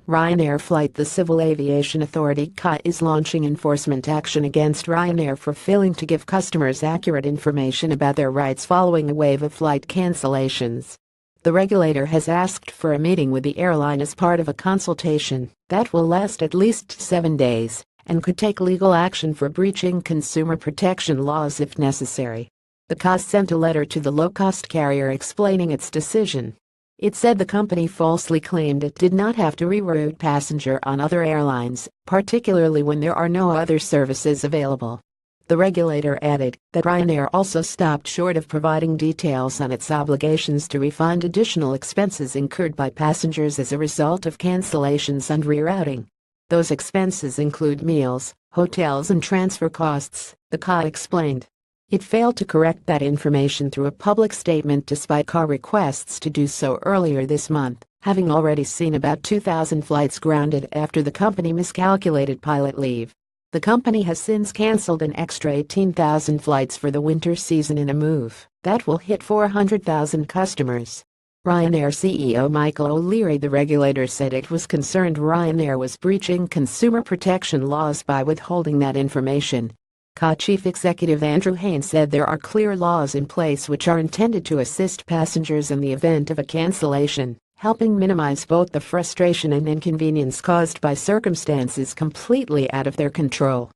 Ryanair flight. The Civil Aviation Authority CAA is launching enforcement action against Ryanair for failing to give customers accurate information about their rights following a wave of flight cancellations. The regulator has asked for a meeting with the airline as part of a consultation that will last at least 7 days and could take legal action for breaching consumer protection laws if necessary. The CAA sent a letter to the low-cost carrier explaining its decision. It said the company falsely claimed it did not have to reroute passengers on other airlines, particularly when there are no other services available. The regulator added that Ryanair also stopped short of providing details on its obligations to refund additional expenses incurred by passengers as a result of cancellations and rerouting. Those expenses include meals, hotels and transfer costs, the CAA explained. It failed to correct that information through a public statement despite CAA requests to do so earlier this month, having already seen about 2,000 flights grounded after the company miscalculated pilot leave. The company has since cancelled an extra 18,000 flights for the winter season in a move that will hit 400,000 customers. Ryanair CEO Michael O'Leary. The regulator said it was concerned Ryanair was breaching consumer protection laws by withholding that information. CAA Chief Executive Andrew Haines said there are clear laws in place which are intended to assist passengers in the event of a cancellation, helping minimize both the frustration and inconvenience caused by circumstances completely out of their control.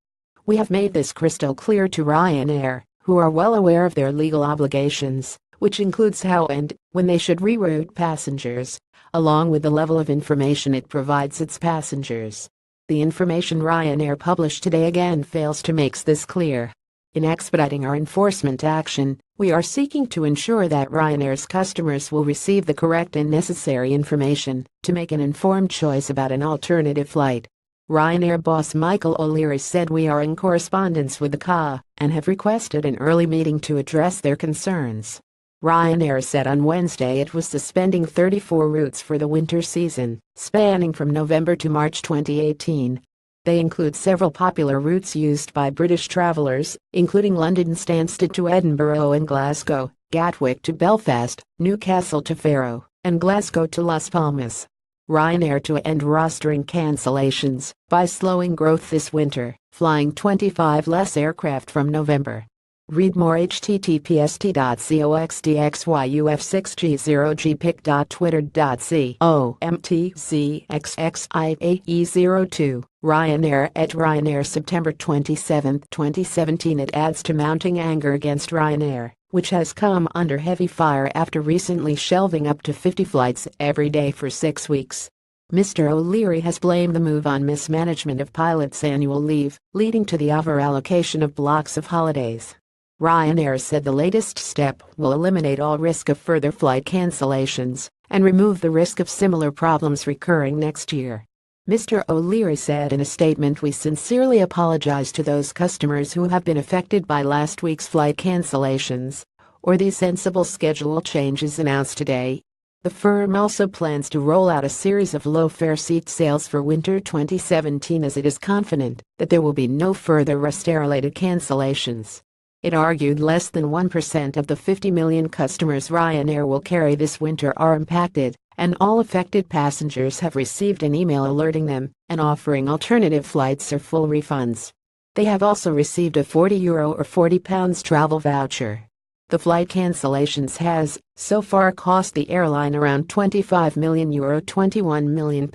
We have made this crystal clear to Ryanair, who are well aware of their legal obligations, which includes how and when they should reroute passengers, along with the level of information it provides its passengers. The information Ryanair published today again fails to make this clear. In expediting our enforcement action, we are seeking to ensure that Ryanair's customers will receive the correct and necessary information to make an informed choice about an alternative flight. Ryanair boss Michael O'Leary said we are in correspondence with the CAA and have requested an early meeting to address their concerns. Ryanair said on Wednesday it was suspending 34 routes for the winter season, spanning from November to March 2018. They include several popular routes used by British travelers, including London Stansted to Edinburgh and Glasgow, Gatwick to Belfast, Newcastle to Faro, and Glasgow to Las Palmas. Ryanair to end rostering cancellations by slowing growth this winter, flying 25 less aircraft from November. Read more https://cxyuf6g0gpic.twitter.co.mtzxxiae02. Ryanair at Ryanair September 27, 2017. It adds to mounting anger against Ryanair, which has come under heavy fire after recently shelving up to 50 flights every day for 6 weeks. Mr. O'Leary has blamed the move on mismanagement of pilots' annual leave, leading to the over-allocation of blocks of holidays. Ryanair said the latest step will eliminate all risk of further flight cancellations and remove the risk of similar problems recurring next year. Mr. O'Leary said in a statement, "We sincerely apologize to those customers who have been affected by last week's flight cancellations or the sensible schedule changes announced today." The firm also plans to roll out a series of low-fare seat sales for winter 2017 as it is confident that there will be no further Ryanair-related cancellations. It argued less than 1% of the 50 million customers Ryanair will carry this winter are impacted, and all affected passengers have received an email alerting them and offering alternative flights or full refunds. They have also received a €40 or £40 travel voucher. The flight cancellations has, so far, cost the airline around €25 million, £21 million.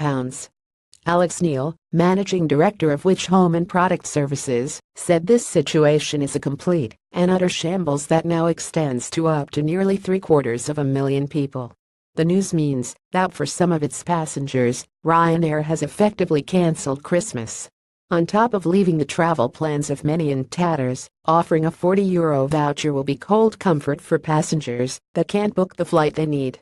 Alex Neil, managing director of Which Home and Product Services, said this situation is a complete and utter shambles that now extends to up to nearly 750,000 people. The news means that for some of its passengers, Ryanair has effectively cancelled Christmas. On top of leaving the travel plans of many in tatters, offering a €40 voucher will be cold comfort for passengers that can't book the flight they need.